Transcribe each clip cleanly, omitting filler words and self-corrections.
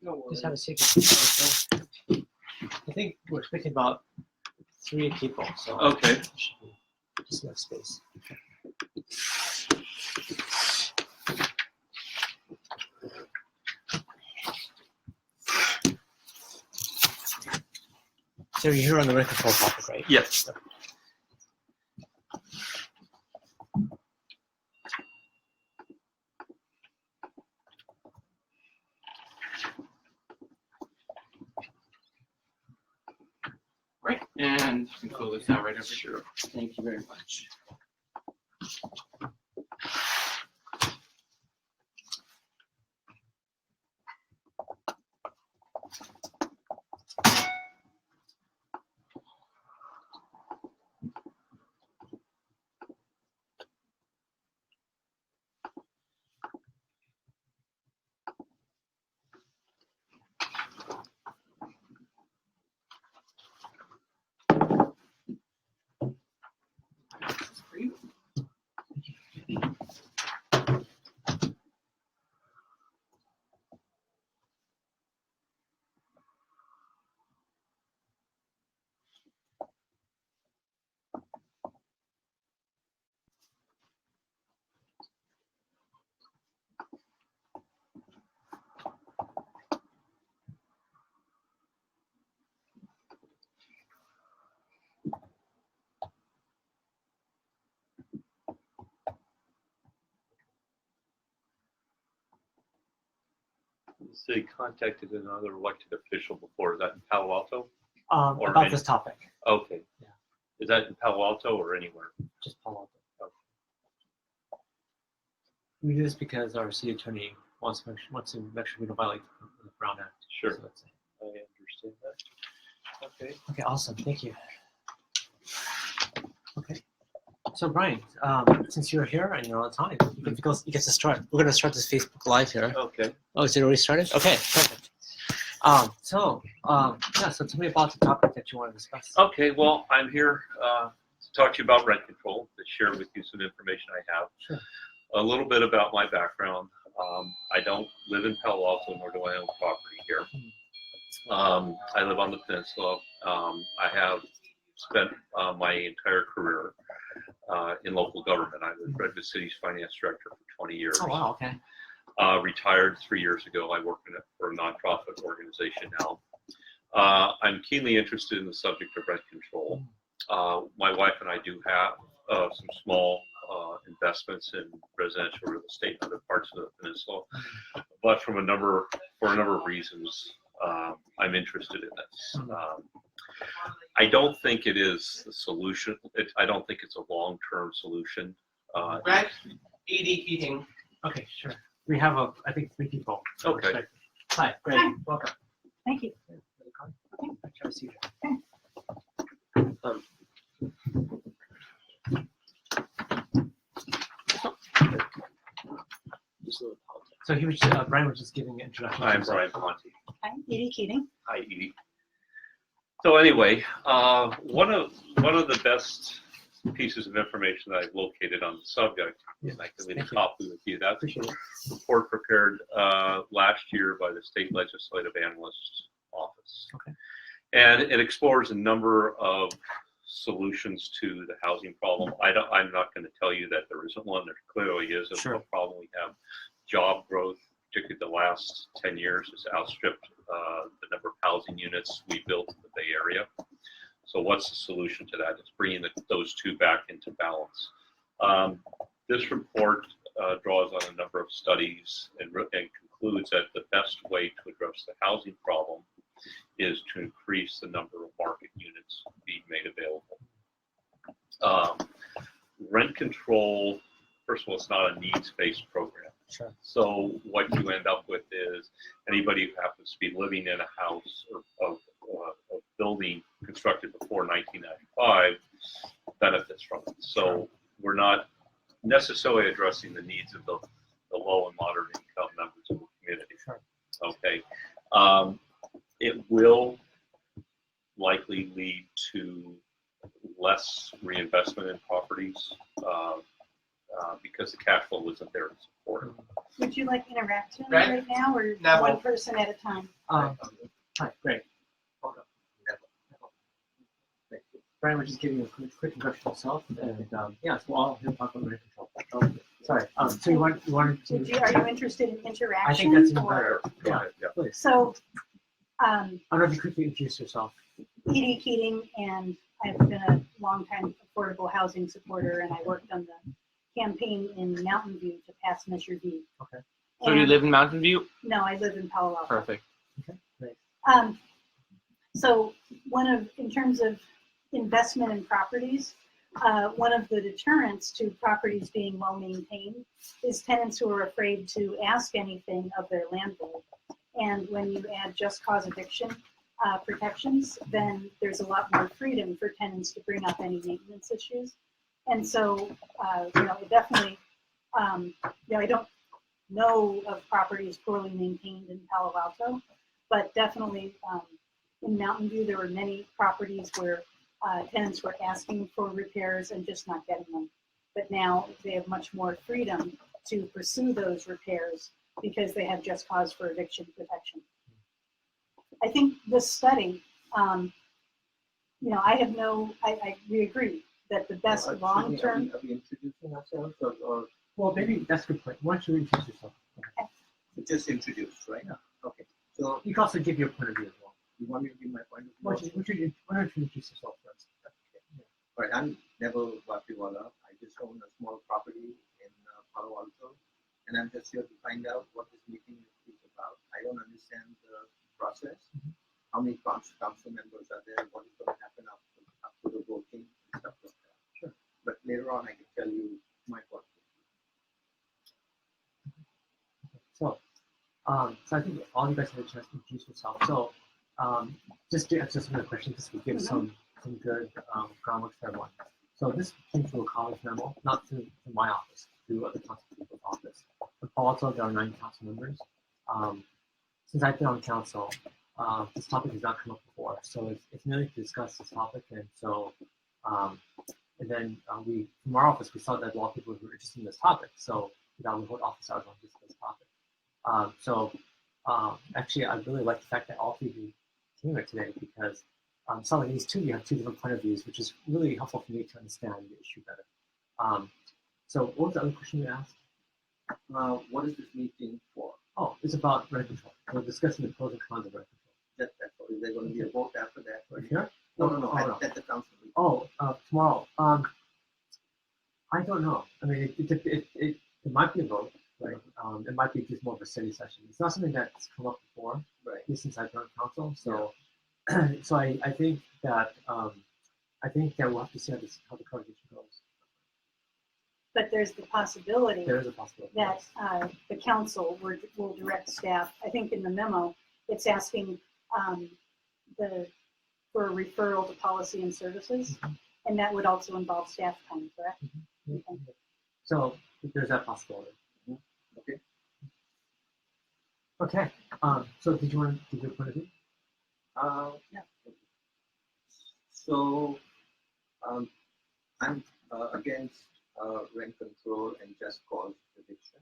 No worries. Just have a seat. I think we're expecting about 3 people, so Okay. there should be just enough space. So you're here on the rent control topic, right? Yes. Right, and you can fill this out right over here. Thank you very much. So you contacted another elected official before. Is that in Palo Alto? Or About any- this topic, Okay. Yeah. Is that in Palo Alto or anywhere? just Palo Alto. Okay. We do this because our city attorney wants to make sure we don't violate the Brown Act. Sure. So that's it. I understand that. Okay. Okay, awesome. Thank you. Okay. So Brian, since you're here and you're on time, you get to start. We're gonna start this Facebook Live here. Okay. Oh, is it already started? Okay, perfect. Yeah. So tell me about the topic that you want to discuss. Okay. Well, I'm here to talk to you about rent control, to share with you some information I have. Sure. A little bit about my background. I don't live in Palo Alto, nor do I own property here. I live on the peninsula. I have spent my entire career in local government. I was Redwood City's finance director for 20 years. Oh wow. Okay. Retired 3 years ago. I work for a nonprofit organization now. I'm keenly interested in the subject of rent control. My wife and I do have some small investments in residential real estate in other parts of the peninsula, but for a number of reasons, I'm interested in this. I don't think it is the solution. I don't think it's a long-term solution. Greg, ED heating. Okay, sure. We have I think 3 people. Okay. Hi, Greg. Hi. Welcome. Thank you. Have a seat. So Brian was just giving an introduction. I'm Brian Ponte. Hi, Edie Keating. Hi, Edie. So anyway, one of the best pieces of information that I've located on the subject, and I can leave a Thank you. copy with you. That's Appreciate it. a report prepared last year by the State Legislative Analyst's Office. Okay. And it explores a number of solutions to the housing problem. I'm not going to tell you that there isn't one. There clearly is a Sure. problem. We have job growth, particularly the last 10 years, has outstripped the number of housing units we built in the Bay Area. So what's the solution to that? It's bringing those two back into balance. This report draws on a number of studies and concludes that the best way to address the housing problem is to increase the number of market units being made available. Rent control, first of all, it's not a needs-based program. Sure. So what you end up with is anybody who happens to be living in a house or of building constructed before 1995 benefits from it. So we're not necessarily addressing the needs of the low and moderate income members of the community. Sure. Okay. It will likely lead to less reinvestment in properties because the cash flow isn't there to support it. Would you like interaction Right. right now, or No. one person at a time? Hi, great. Welcome. Brian, we're just giving you a quick introduction of yourself, and yeah, so we're all here to talk about rent control. Sorry. So you wanted to? Are you interested in interaction? I think that's even or- better. Go Yeah, ahead, yeah. please. So, I don't know if you quickly introduce yourself. Edie Keating, and I've been a longtime affordable housing supporter, and I worked on the campaign in Mountain View to pass Measure V. Okay. So do you And- live in Mountain View? No, I live in Palo Alto. Perfect. Great. So in terms of investment in properties, one of the deterrents to properties being well maintained is tenants who are afraid to ask anything of their landlord. And when you add just cause eviction protections, then there's a lot more freedom for tenants to bring up any maintenance issues. And so, it definitely, I don't know of properties poorly maintained in Palo Alto, but definitely in Mountain View, there were many properties where tenants were asking for repairs and just not getting them. But now they have much more freedom to pursue those repairs because they have just cause for eviction protection. I think this study, we agree that the best long-term. Are we introducing ourselves or Well, maybe that's a good point. Why don't you introduce yourself? just introduced, right? Yeah. Okay. So You can also give your point of view as well. you want me to give my point of Why view? don't you introduce yourself first? All right, I'm Neville Vapiwala. I just own a small property in Palo Alto, and I'm just here to find out what this meeting is about. I don't understand the process. How many council members are there? What is going to happen up to the voting and stuff like that. Sure. But later on, I can tell you my point. So I think all you guys have a chance to introduce yourself. So, just to answer some of the questions, this will give some good groundwork for everyone. So this came through a college memo, not through my office, through other council people's office. In Palo Alto, there are 9 council members. Since I've been on council, this topic has not come up before, so it's merely to discuss this topic. And so, and then from our office, we saw that a lot of people were interested in this topic. So we hold office hours on this topic. Actually, I really like the fact that all 3 of you came here today because some of these you have 2 different point of views, which is really helpful for me to understand the issue better. So what was the other question you asked? What is this meeting for? Oh, it's about rent control. We're discussing the pros and cons of rent That's all. Is there going to be a vote after that? Or control. Here? no. Oh, no. At the council meeting. Oh, tomorrow. I don't know. I mean, it might be a vote, right? It might be just more of a study session. It's not something that's come up before, Right. at least since I've been on council. So, so I think that we'll have to see how the conversation goes. But there's the possibility There is a possibility. that the council will direct staff. I think in the memo, it's asking for a referral to policy and services, and that would also involve staff time, correct? So there's that possibility. Okay. Okay. So did you want to give your point of view? Yeah. So I'm against rent control and just cause eviction.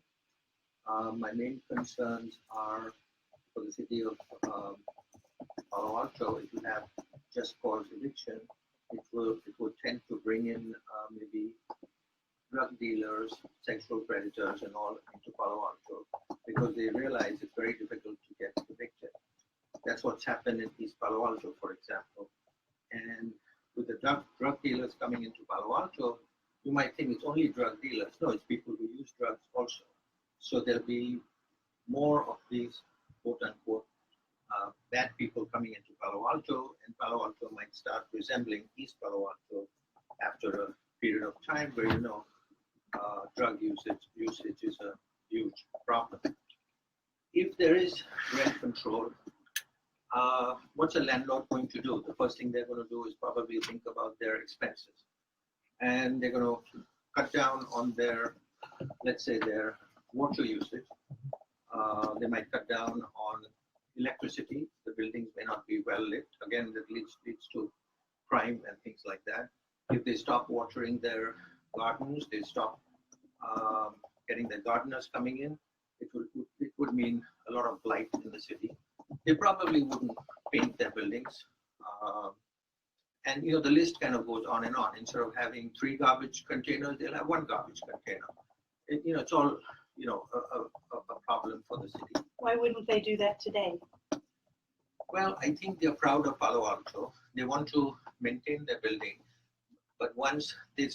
My main concerns are for the city of Palo Alto. If you have just cause eviction, it would tend to bring in maybe drug dealers, sexual predators, and all into Palo Alto because they realize it's very difficult to get evicted. That's what's happened in East Palo Alto, for example. And with the drug dealers coming into Palo Alto, you might think it's only drug dealers. No, it's people who use drugs also. So there'll be more of these quote unquote bad people coming into Palo Alto, and Palo Alto might start resembling East Palo Alto after a period of time where drug usage is a huge problem. If there is rent control, what's a landlord going to do? The first thing they're going to do is probably think about their expenses. And they're going to cut down on their, let's say, their water usage. They might cut down on electricity. The buildings may not be well lit. Again, that leads to crime and things like that. If they stop watering their gardens, they stop getting the gardeners coming in, it would mean a lot of blight in the city. They probably wouldn't paint their buildings. And the list kind of goes on and on. Instead of having 3 garbage containers, they'll have 1 garbage container. It's all a problem for the city. Why wouldn't they do that today? Well, I think they're proud of Palo Alto. They want to maintain their building, but once they're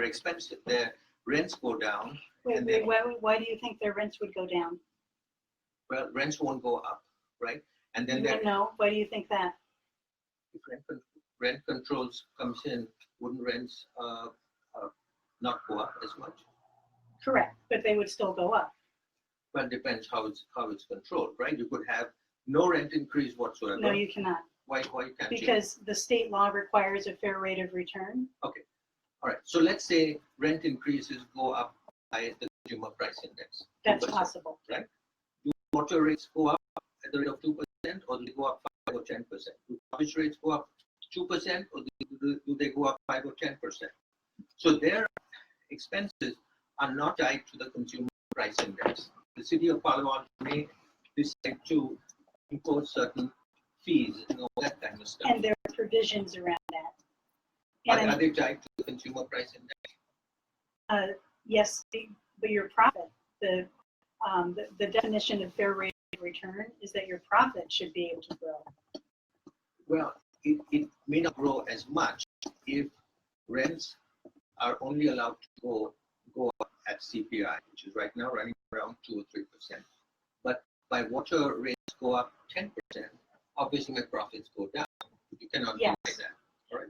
expensive, their rents go down. Why do you think their rents would go down? Well, rents won't go up, right? And then No, why do you think that? if rent controls comes in, wouldn't rents not go up as much? Correct, but they would still go up. Well, it depends how it's controlled, right? You could have no rent increase whatsoever. No, you cannot, Why can't you? because the state law requires a fair rate of return. Okay, all right. So let's say rent increases go up by the consumer price index. That's 2%, possible. right? Do water rates go up at the rate of 2%, or do they go up 5 or 10%? Do garbage rates go up 2%, or do they go up 5 or 10%? So their expenses are not tied to the consumer price index. The city of Palo Alto may decide to impose certain fees and all that kind of stuff. And there are provisions around that. Are they tied to the consumer price index? Yes, but your profit, the definition of fair rate of return is that your profit should be able to grow. Well, it may not grow as much if rents are only allowed to go up at CPI, which is right now running around 2 or 3%. But by water rates go up 10%, obviously my profits go down. You cannot deny that. All right?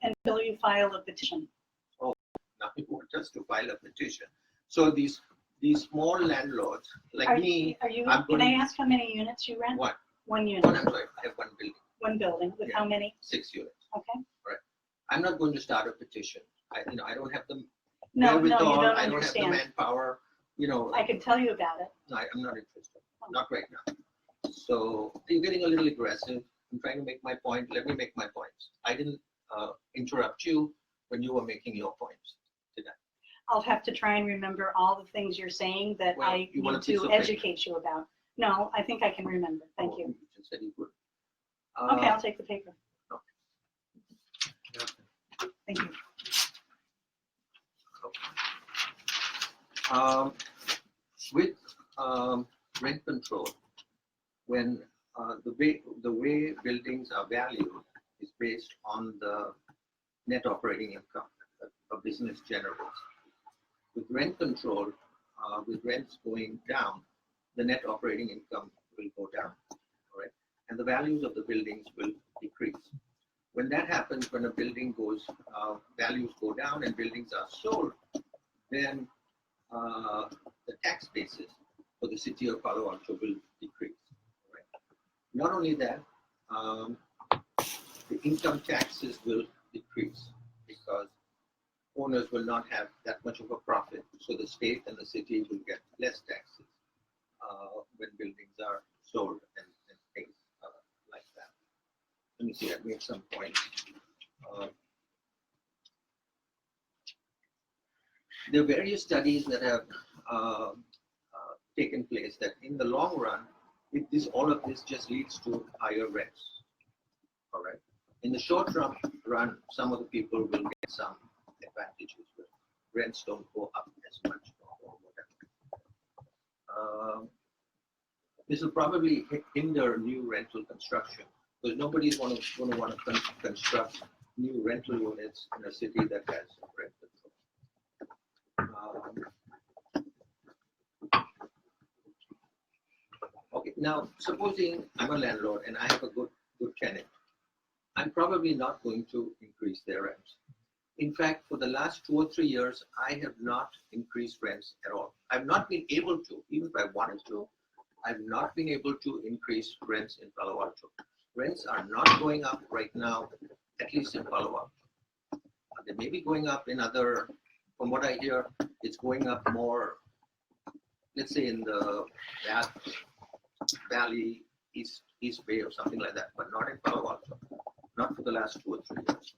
Until you file a petition. Now you want us to file a petition. So these small landlords like me, Can I ask how many units you rent? What? 1 unit. I'm sorry, I have 1 building. 1 building with how many? 6 units. Okay. I'm not going to start a petition. I don't have the No, you wherewithal, don't I don't understand. have the manpower. I can tell you about it. No, I'm not interested. Not right now. So you're getting a little aggressive. I'm trying to make my point. Let me make my points. I didn't interrupt you when you were making your points today. I'll have to try and remember all the things you're saying that Well, I you want need a piece to of paper? educate you about. No, I think I can remember. Thank you. You just said you would. Okay, I'll take the paper. Thank you. With rent control, when the way buildings are valued is based on the net operating income a business generates. With rent control, with rents going down, the net operating income will go down, all right? And the values of the buildings will decrease. When that happens, when a building goes, values go down and buildings are sold, then the tax basis for the city of Palo Alto will decrease. Right? Not only that, the income taxes will decrease because owners will not have that much of a profit. So the state and the city will get less taxes when buildings are sold and things like that. Let me see, I've made some points. There are various studies that have taken place that in the long run, all of this just leads to higher rents. All right. In the short run, some of the people will get some advantages, but rents don't go up as much or whatever. This will probably hinder new rental construction because nobody's going to want to construct new rental units in a city that has rent control. Okay, now supposing I'm a landlord and I have a good tenant, I'm probably not going to increase their rents. In fact, for the last 2 or 3 years, I have not increased rents at all. I've not been able to, even if I wanted to, I've not been able to increase rents in Palo Alto. Rents are not going up right now, at least in Palo Alto. They may be going up in other, from what I hear, it's going up more, let's say in the Valley, East Bay or something like that, but not in Palo Alto, not for the last 2 or 3 years.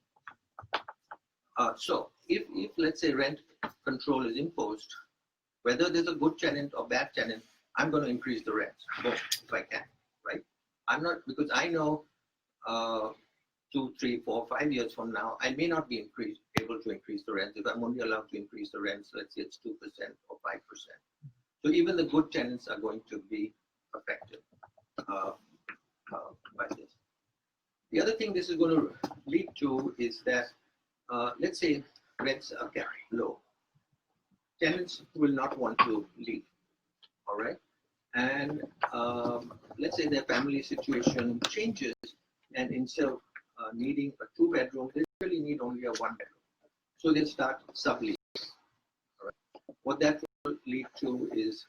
So if let's say rent control is imposed, Whether there's a good tenant or bad tenant, I'm going to increase the rents both if I can, right? I'm not, because I know 2, 3, 4, 5 years from now, I may not be able to increase the rents. If I'm only allowed to increase the rents, let's say it's 2% or 5%. So even the good tenants are going to be affected by this. The other thing this is going to lead to is that, let's say rents are kept low. Tenants will not want to leave, all right? And let's say their family situation changes, and instead of needing a 2-bedroom, they really need only a 1-bedroom. So they start subleasing. All right? What that will lead to is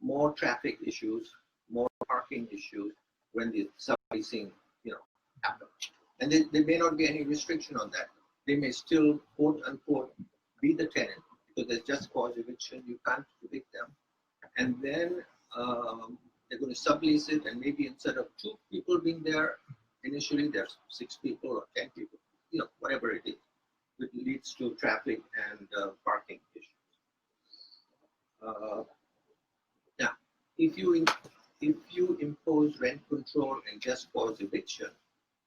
more traffic issues, more parking issues when the subleasing, happens. And there may not be any restriction on that. They may still, quote unquote, be the tenant because there's just cause eviction. You can't evict them. And then they're going to sublease it, and maybe instead of 2 people being there, initially there's 6 people or 10 people, whatever it is. It leads to traffic and parking issues. Now, if you impose rent control and just cause eviction,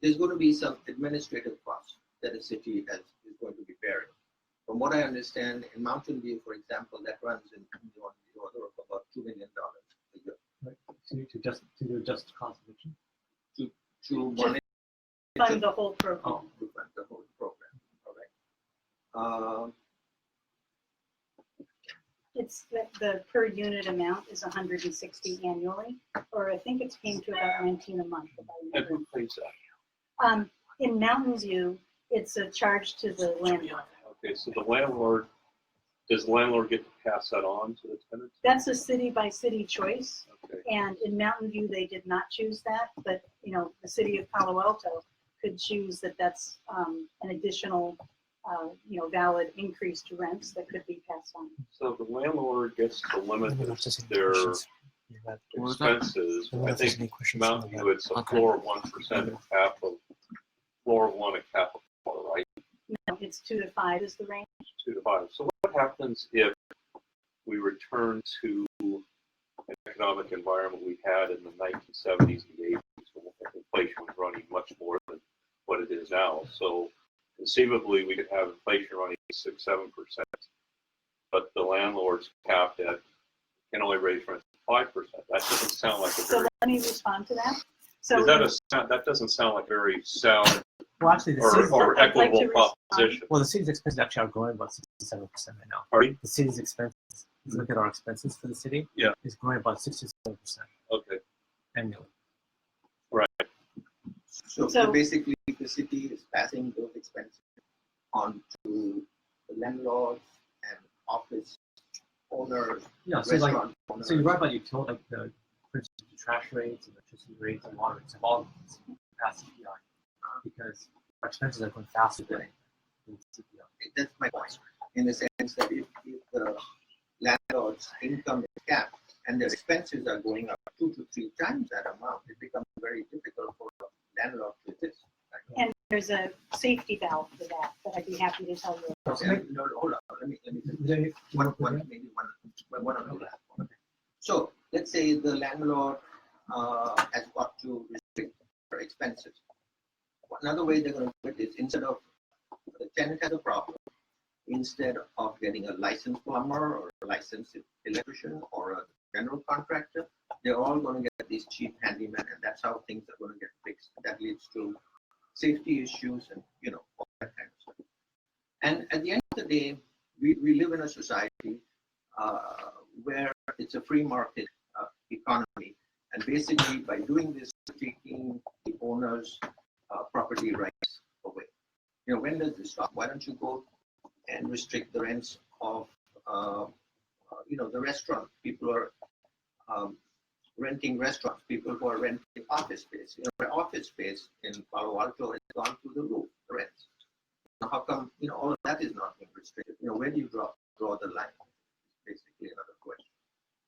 there's going to be some administrative costs that the city is going to be bearing. From what I understand, in Mountain View, for example, that runs in the order of about $2 million a year. Right. To do just cause eviction? To manage Fund the whole program. to fund the whole program. All right. It's the per unit amount is 160 annually, or I think it came to about 19 a month. If I And remember. who pays that? In Mountain View, it's a charge to the landlord. Okay, so does the landlord get to pass that on to the tenants? That's a city by city choice. Okay. And in Mountain View, they did not choose that, but the city of Palo Alto could choose that that's an additional, valid increase to rents that could be passed on. So the landlord gets to limit their expenses. I think Mountain View, it's a floor of 1% and cap of floor of 1 and cap of 4, right? No, it's 2 to 5 is the range. 2 to 5. So what happens if we return to an economic environment we had in the 1970s and 80s when inflation was running much more than what it is now? So conceivably, we could have inflation running 6-7%, but the landlord's capped at can only raise rent 5%. That doesn't sound like a So very. let me respond to that. So That doesn't sound like a very sound Well, actually, the or city's, I'd like equitable to respond. proposition. well, the city's expenses actually are growing about 67% right now. Pardon? The city's expenses, if you look at our expenses for the city, Yeah. is growing about 67% Okay. annually. So basically, the city is passing those expenses on to the landlords and office owners, Yeah, so like, restaurant owners. so you're right about utility, like the, for instance, the trash rates, electricity rates, and water rates have all passed CPI because our expenses are going faster than CPI. That's my point, in the sense that if the landlord's income is capped and their expenses are going up 2 to 3 times that amount, it becomes very difficult for the landlord to resist. And there's a safety valve for that I'd be happy to tell you. No, hold on. Let me maybe one of the last one. So let's say the landlord has got to restrict their expenses. Another way they're going to do it is, instead of the tenant has a problem, instead of getting a licensed plumber or a licensed electrician or a general contractor, they're all going to get these cheap handymen, and that's how things are going to get fixed. That leads to safety issues and all that kind of stuff. And at the end of the day, we live in a society where it's a free market economy, and basically by doing this, taking the owner's property rights away. When does this stop? Why don't you go and restrict the rents of the restaurant? People are renting restaurants, people who are renting office space. Office space in Palo Alto has gone through the roof, the rents. Now, how come, all of that is not being restricted? Where do you draw the line? Basically, another question.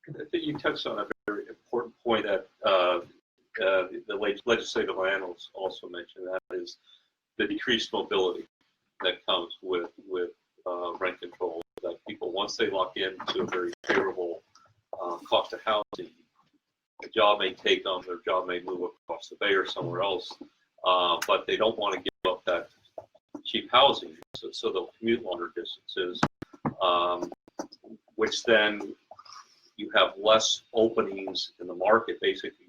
I think you touched on a very important point that the legislative analysts also mentioned, that is the decreased mobility that comes with rent control, that people, once they lock into a very favorable cost of housing, a job may take them, their job may move across the bay or somewhere else, but they don't want to give up that cheap housing, so they'll commute longer distances, which then you have less openings in the market. Basically,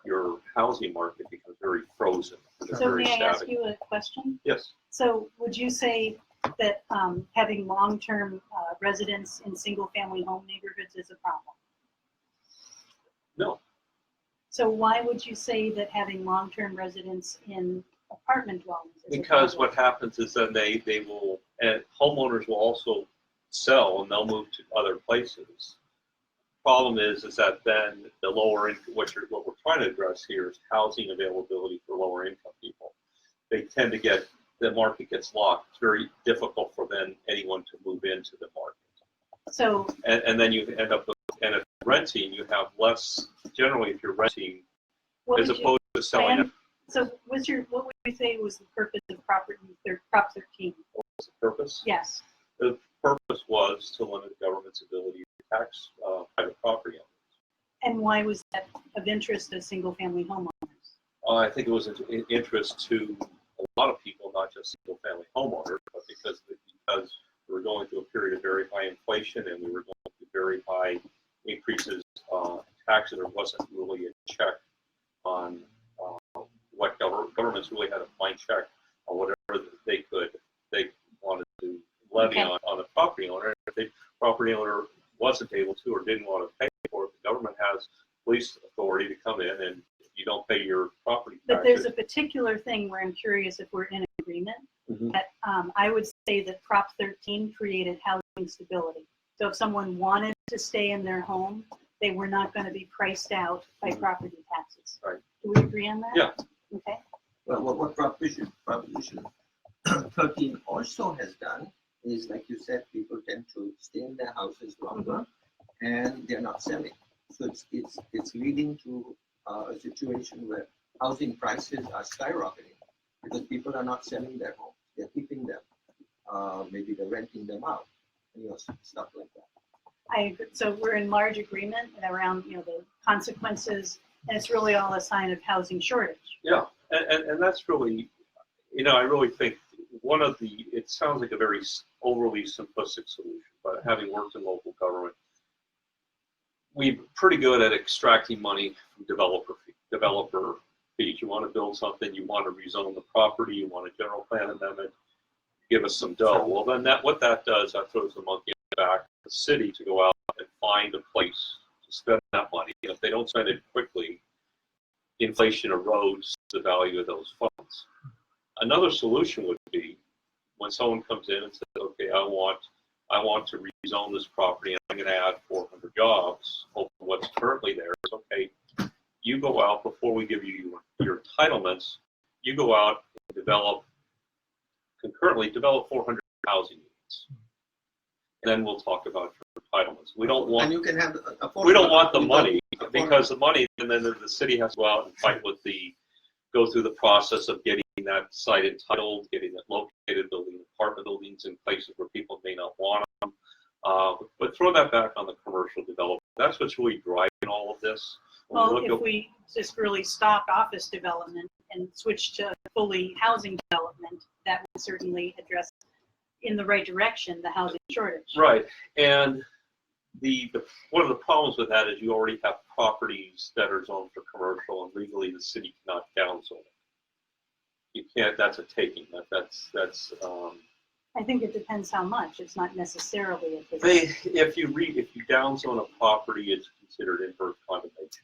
your housing market becomes very frozen. So very may I ask static. you a question? Yes. So would you say that having long-term residents in single-family home neighborhoods is a problem? No. So why would you say that having long-term residents in apartment dwellings is Because a what problem? happens is then they will, and homeowners will also sell and they'll move to other places. Problem is that then the lower income, what we're trying to address here is housing availability for lower income people. They tend to get, the market gets locked. It's very difficult for then anyone to move into the market. So And then you end up with, and if renting, you have less, generally if you're renting, what as would you, opposed to selling. so what would you say was the purpose of Prop 13? What's the purpose? Yes. The purpose was to limit the government's ability to tax private property owners. And why was that of interest to single-family homeowners? I think it was in interest to a lot of people, not just single-family homeowners, but because we were going through a period of very high inflation and we were going through very high increases in taxes. There wasn't really a check on what governments really had a fine check on whatever they wanted to levy Okay. on the property owner. If the property owner wasn't able to or didn't want to pay for it, the government has police authority to come in, and if you don't pay your property taxes. But there's a particular thing where I'm curious if we're in agreement. Mhm. That I would say that Prop 13 created housing stability. So if someone wanted to stay in their home, they were not going to be priced out by property taxes. Right. Do we agree on that? Yeah. Okay. Well, what Proposition 13 also has done is, like you said, people tend to stay in their houses longer, and they're not selling. So it's leading to a situation where housing prices are skyrocketing because people are not selling their homes; they're keeping them. Maybe they're renting them out, stuff like that. So we're in large agreement around the consequences, and it's really all a sign of housing shortage. Yeah, and that's really, I really think it sounds like a very overly simplistic solution, but having worked in local government, we're pretty good at extracting money from developer fees. You want to build something, you want to rezone the property, you want a general plan amendment, give us some dough. Well, then what that does, that throws the monkey in the back of the city to go out and find a place to spend that money. If they don't spend it quickly, inflation erodes the value of those funds. Another solution would be when someone comes in and says, okay, I want to rezone this property and I'm going to add 400 jobs over what's currently there. Okay, you go out before we give you your entitlements, you go out and concurrently develop 400 housing units. And then we'll talk about your entitlements. We don't want, And you can have we don't want the money, because the money, and then the city has to go out and fight go through the process of getting that site entitled, getting it located, building apartment buildings in places where people may not want them. But throw that back on the commercial development. That's what's really driving all of this. Well, if we just really stop office development and switch to fully housing development, that would certainly address in the right direction the housing shortage. Right, and one of the problems with that is you already have properties that are zoned for commercial, and legally the city cannot downzone it. You can't. That's a taking. That's. I think it depends how much. It's not necessarily a taking. If you downzone a property, it's considered inverse condemnation,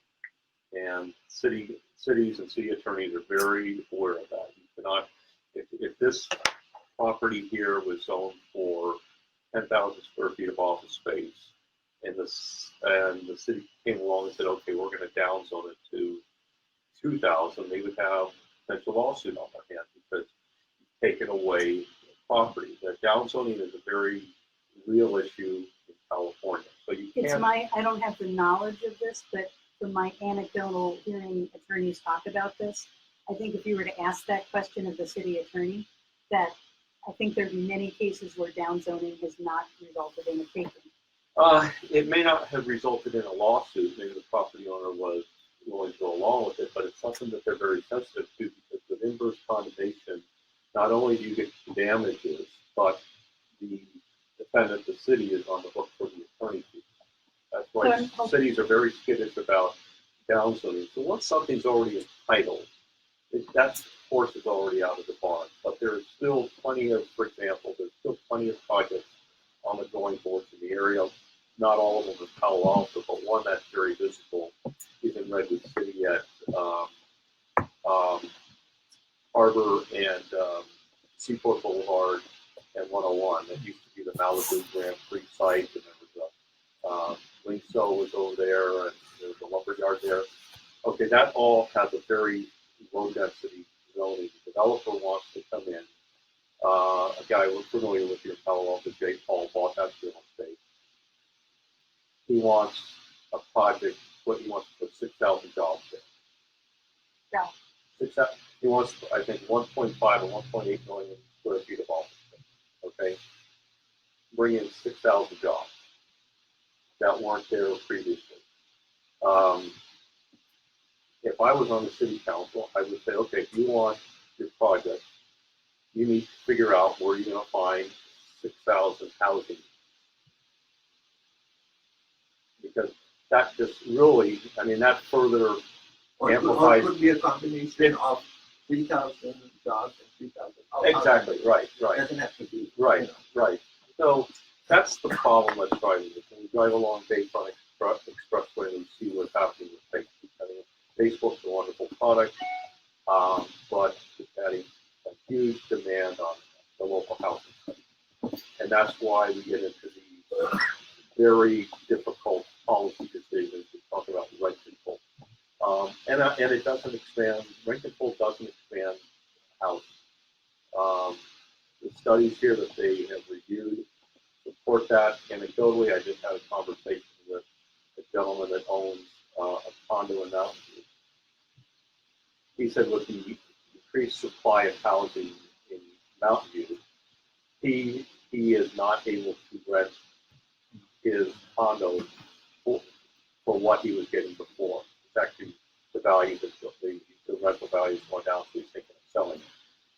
and cities and city attorneys are very aware of that. You cannot. If this property here was zoned for 10,000 square feet of office space, and the city came along and said, okay, we're going to downzone it to 2,000, they would have potential lawsuit on their hands because you've taken away property. That downzoning is a very real issue in California. So you can't. I don't have the knowledge of this, but from my anecdotal hearing attorneys talk about this, I think if you were to ask that question of the city attorney, that I think there'd be many cases where downzoning has not resulted in a taking. It may not have resulted in a lawsuit. Maybe the property owner was willing to go along with it, but it's something that they're very sensitive to because with inverse condemnation, not only do you get damages, but the defendant, the city, is on the hook for the attorney fees. That's why cities are very skittish about downzoning. So once something's already entitled, that horse is already out of the barn. But there's still plenty of, for example, there's still plenty of projects on the drawing boards in the area. Not all of them in Palo Alto, but one that's very visible is in Redwood City at Harbor and Seaport Boulevard and 101. That used to be the Malibu Grand Prix site, and there was a Linkso was over there, and there was a lumber yard there. Okay, that all has a very low density zoning. The developer wants to come in. A guy we're familiar with here in Palo Alto, Jay Paul, bought that real estate. He wants a project, what he wants to put 6,000 jobs there. Yeah. He wants, I think, 1.5 or 1.8 million square feet of office space. Okay, bring in 6,000 jobs that weren't there previously. If I was on the city council, I would say, okay, if you want your project, you need to figure out where you're going to find 6,000 housing. Because that just really, I mean, that further amplifies. Or could be a combination of 3,000 jobs and 3,000. Exactly, right. It doesn't have to be. Right. So that's the problem that's driving it. When we drive along Bayfront Expressway and we see what's happening with Facebook. I mean, Facebook's a wonderful product, but it's adding a huge demand on the local housing. And that's why we get into these very difficult policy decisions to talk about rent control. And it doesn't expand, rent control doesn't expand housing. The studies here that they have reviewed support that. Anecdotally, I just had a conversation with a gentleman that owns a condo in Mountain View. He said with the increased supply of housing in Mountain View, he is not able to rent his condo for what he was getting before. It's actually the value, the rental value is going down, so he's thinking of selling.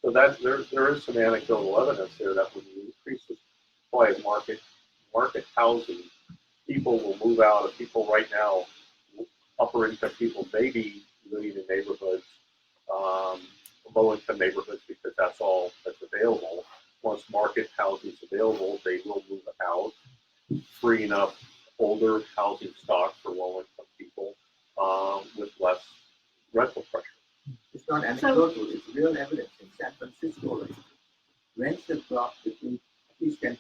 So that there is some anecdotal evidence there that when you increase the supply of market housing, people will move out. Of people right now, upper income people may be living in neighborhoods, low income neighborhoods, because that's all that's available. Once market housing is available, they will move out, freeing up older housing stock for low income people with less rental pressure. It's not anecdotal, it's real evidence. In San Francisco, rents have dropped between at least 10%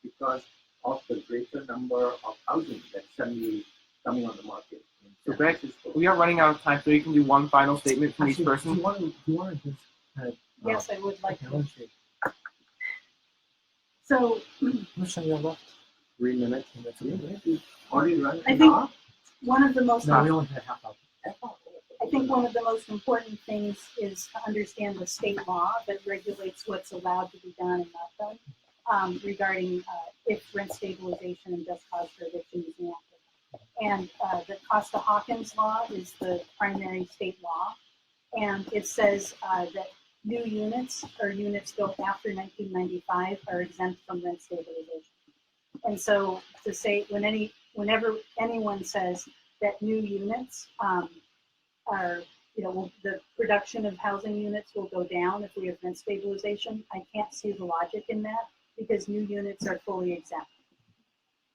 because of the greater number of housing that's suddenly coming on the market. So Greg, we are running out of time, so you can do one final statement from each person. Do you want to just Yes, I would like to. say, So how much time you have left? 3 minutes. Already run I an think hour? one of the most No, we only had half hour. I think one of the most important things is to understand the state law that regulates what's allowed to be done and not done regarding if rent stabilization and just cause for eviction is enacted. And the Costa-Hawkins law is the primary state law, and it says that new units or units built after 1995 are exempt from rent stabilization. And so to say whenever anyone says that new units are, the production of housing units will go down if we have rent stabilization, I can't see the logic in that because new units are fully exempt.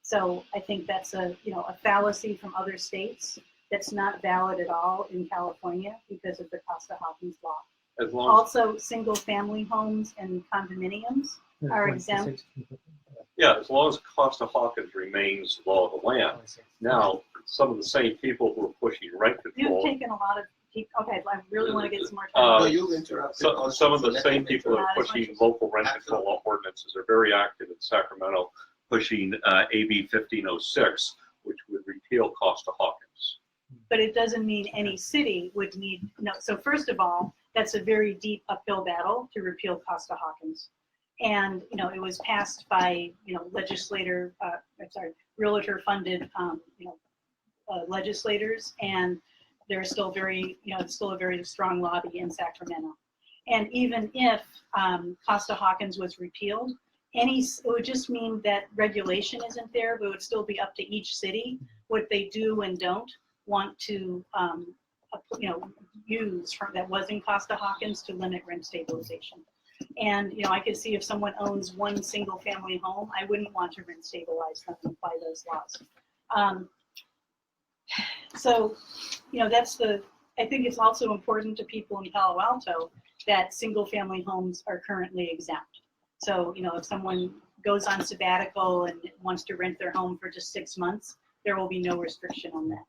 So I think that's a fallacy from other states that's not valid at all in California because of the Costa-Hawkins law. As long Also, single-family homes and condominiums are exempt. as long as Costa-Hawkins remains law of the land. Now, some of the same people who are pushing rent You've control, taken a lot of people. Okay, I really want to get some more Uh, time. No, you've interrupted. some of also, the so same let me people who are Not as pushing much. local rent control ordinances are very active in Sacramento, pushing AB 1506, which would repeal Costa-Hawkins. But it doesn't mean any city would need, no. So first of all, that's a very deep uphill battle to repeal Costa-Hawkins. And, it was passed by, realtor-funded, legislators, and there's still it's still a very strong lobby in Sacramento. And even if Costa-Hawkins was repealed, it would just mean that regulation isn't there, but it would still be up to each city what they do and don't want to, use that was in Costa-Hawkins to limit rent stabilization. And, I could see if someone owns one single family home, I wouldn't want to rent stabilize them and apply those laws. So, I think it's also important to people in Palo Alto that single family homes are currently exempt. So, if someone goes on sabbatical and wants to rent their home for just 6 months, there will be no restriction on that.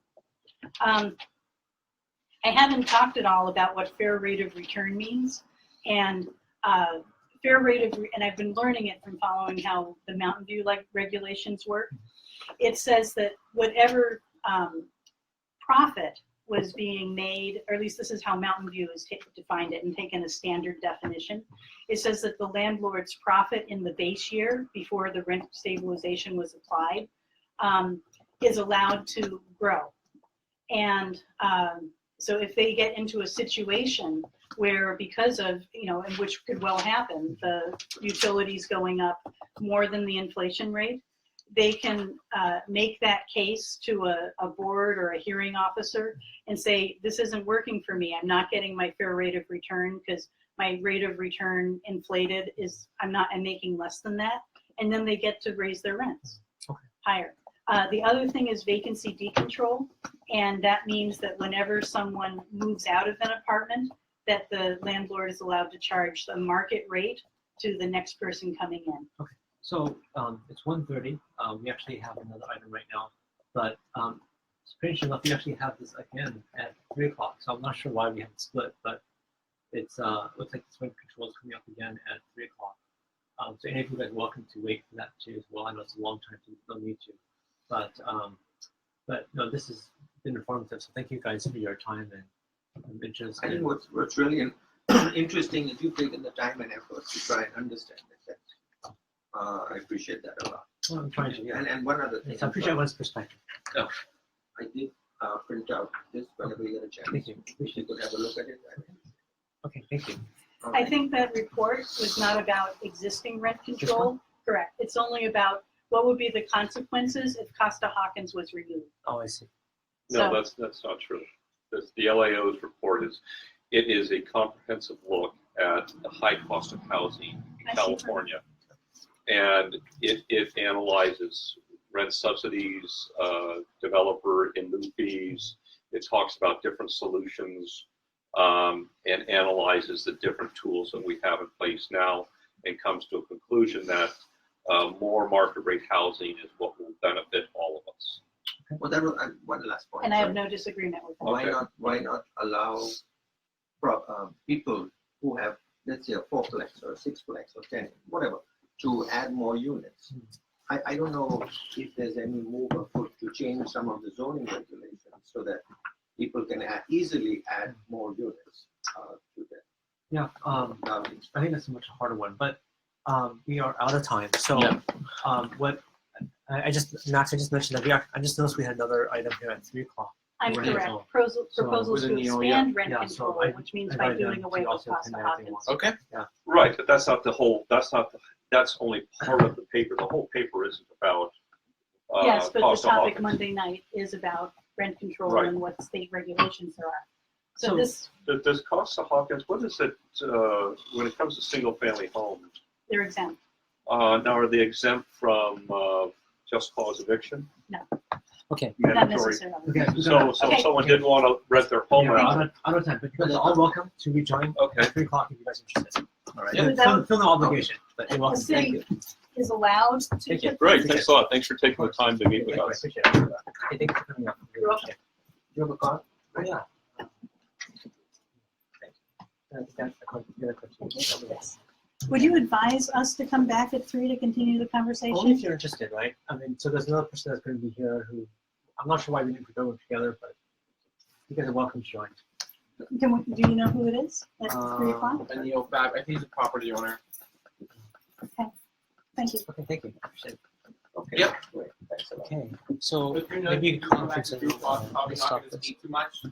I haven't talked at all about what fair rate of return means. And and I've been learning it from following how the Mountain View regulations work. It says that whatever profit was being made, or at least this is how Mountain View has defined it and taken a standard definition. It says that the landlord's profit in the base year before the rent stabilization was applied is allowed to grow. And so if they get into a situation where, because of, and which could well happen, the utilities going up more than the inflation rate, they can make that case to a board or a hearing officer and say, this isn't working for me. I'm not getting my fair rate of return because my rate of return inflated I'm making less than that. And then they get to raise their rents higher. The other thing is vacancy decontrol. And that means that whenever someone moves out of an apartment, that the landlord is allowed to charge the market rate to the next person coming in. Okay, so it's 1:30. We actually have another item right now, but strange enough, we actually have this again at 3 o'clock. So I'm not sure why we have it split, but it's looks like this rent control is coming up again at 3 o'clock. So any of you guys are welcome to wait for that too as well. I know it's a long time, so you don't need to, but no, this has been informative. So thank you guys for your time and interest. I think what's really interesting is you've taken the time and effort to try and understand it. I appreciate that a lot. Well, I'm trying to, yeah. And one other thing. Yes, I appreciate everyone's perspective. I did print out this whenever you get a chance. Thank you. If you could have a look at it. Okay, thank you. I think that report was not about existing rent control. Correct. It's only about what would be the consequences if Costa-Hawkins was removed. Oh, I see. No, So- that's not true. The LAO's report is a comprehensive look at the high cost of housing in I see. California. And it analyzes rent subsidies, developer in lieu fees. It talks about different solutions and analyzes the different tools that we have in place now and comes to a conclusion that more market rate housing is what will benefit all of us. Well, that was one last point. And I have no disagreement with that. Okay. Why not allow people who have, let's say, a 4-plex or a 6-plex or 10, whatever, to add more units? I don't know if there's any move afoot to change some of the zoning regulations so that people can easily add more units to that. Yeah, I think that's a much harder one, but we are out of time. So Yeah. I just mentioned that I just noticed we had another item here at 3 o'clock. I'm Right. correct. So- Proposals to within the OEM. expand rent Yeah, so control, which means by invited them doing away to with also attend everything Costa-Hawkins. Okay. Right, but that's not the whole, that's only part of the paper. The whole paper isn't about Yes, but the cost of topic Hawkins. Monday night is about rent control Right. and what state regulations there are. So So- this, Does Costa-Hawkins, what is it when it comes to single family homes? they're exempt. Now, are they exempt from just cause eviction? Okay. Not Mandatory. necessarily. Okay. So if Okay. someone didn't want to rent their home Yeah, out, out of time, but you guys are all welcome to rejoin Okay. at 3 o'clock if you guys are interested. All right. Yeah. Feel no obligation, but you're The welcome. city is allowed to. Thank you. great, thanks a lot. Thanks for taking the time to meet with I us. appreciate it. Hey, thank you for coming up. You're welcome. You have a card? Oh, yeah. That's the other question. Yes. Would you advise us to come back at 3 to continue the Only if conversation? you're interested, right? I mean, so there's another person that's going to be here who, I'm not sure why we didn't put them together, but you guys are welcome to join. Do you know who it is at 3 o'clock? And the OFAB, I think he's a property owner. Thank you. Okay, thank you. Appreciate it. Okay. Yep. Great. Thanks a lot. Okay, so If you're maybe you can going back conference to and group, I'm probably this not stuff. going to speak too much.